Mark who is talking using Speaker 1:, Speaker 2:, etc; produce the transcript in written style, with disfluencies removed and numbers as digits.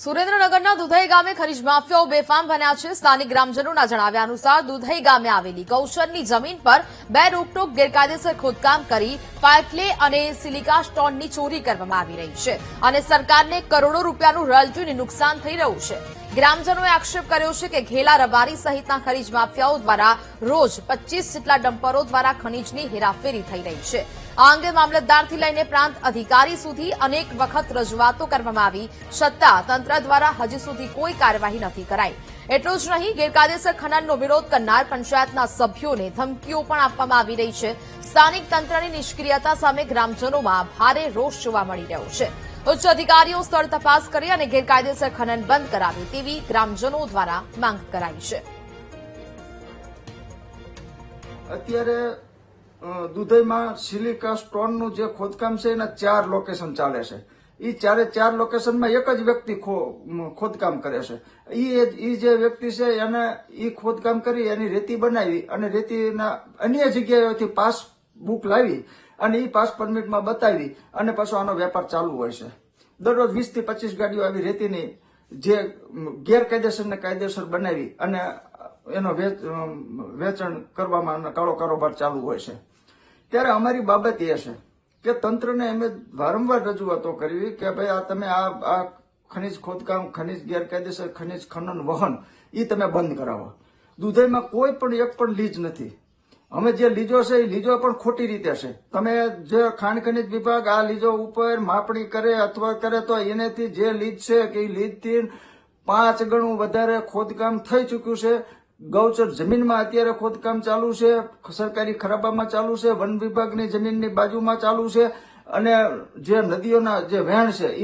Speaker 1: સુરેન્દ્રનગરના દુધઈ ગામે ખનીજ માફિયાઓ બેફામ બન્યા છે। સ્થાનિક ગ્રામજનોના જણાવ્યા અનુસાર દુધઈ ગામે આવેલી ગૌચરની જમીન પર બે રોકટોક ગેરકાયદેસર ખોદકામ કરી ફાયર અને સિલિકા સ્ટોનની ચોરી કરવામાં આવી રહી છે અને સરકારને કરોડો રૂપિયાનું રોયલ્ટીનું નુકસાન થઈ રહ્યું છે। ગ્રામજનોએ આક્ષેપ કર્યો છે કે ઘેલા રબારી સહિતના ખનીજ માફિયાઓ દ્વારા રોજ 25 જેટલા ડમ્પરો દ્વારા ખનીજની હેરાફેરી થઈ રહી છે। આ અંગે મામલતદારથી લઈને પ્રાંત અધિકારી સુધી અનેક વખત રજૂઆતો કરવામાં આવી છતાં તંત્ર દ્વારા હજી સુધી કોઈ કાર્યવાહી નથી કરાઈ। એટલું જ નહીં, ગેરકાયદેસર ખનનનો વિરોધ કરનાર પંચાયતના સભ્યોને ધમકીઓ પણ આપવામાં આવી રહી છે। સ્થાનિક તંત્રની નિષ્ક્રિયતા સામે ગ્રામજનોમાં ભારે રોષ જોવા મળી રહ્યો છે। ઉચ્ચ અધિકારીઓ સ્થળ તપાસ કરી અને ગેરકાયદેસર ખનન બંધ કરાવે તેવી ગ્રામજનો દ્વારા માંગ કરાઈ છે।
Speaker 2: અત્યારે દુધઈમાં સિલિકા સ્ટોનનું જે ખોદકામ છે એના 4 લોકેશન ચાલે છે। એ ચાર લોકેશનમાં એક જ વ્યક્તિ ખોદકામ કરે છે। એ જે વ્યક્તિ છે એને એ ખોદકામ કરી એની રેતી બનાવી અને રેતીના અન્ય જગ્યાએથી પાસ બુક લાવી અને એ પાસ પરમિટમાં બતાવી અને પાછો આનો વેપાર ચાલુ હોય છે। દરરોજ 20 થી 25 ગાડીઓ આવી રેતીની જે ગેરકાયદેસર ને કાયદેસર બનાવી અને એનો વેચાણ કરવામાં કાળો કારોબાર ચાલુ હોય છે। ત્યારે અમારી બાબત એ છે કે તંત્રને અમે વારંવાર રજૂઆતો કરવી કે ભાઈ આ તમે આ ખનીજ ખોદકામ, ખનીજ ગેરકાયદેસર ખનીજ ખનન વહન એ તમે બંધ કરાવો। દુધઈમાં કોઈ પણ એક પણ લીજ નથી। અમે જે લીજો છે એ લીજો પણ ખોટી રીતે છે। તમે જે ખાણ ખનીજ વિભાગ આ લીજો ઉપર માપણી કરે અથવા કરે તો એનેથી જે લીજ છે કે એ લીજથી 5 ગણું વધારે ખોદકામ થઈ ચૂક્યું છે। ગૌચર જમીનમાં અત્યારે ખોદકામ ચાલુ છે, સરકારી ખરાબામાં ચાલુ છે, વન વિભાગની જમીનની બાજુમાં ચાલુ છે અને જે નદીઓના જે વહેણ છે એ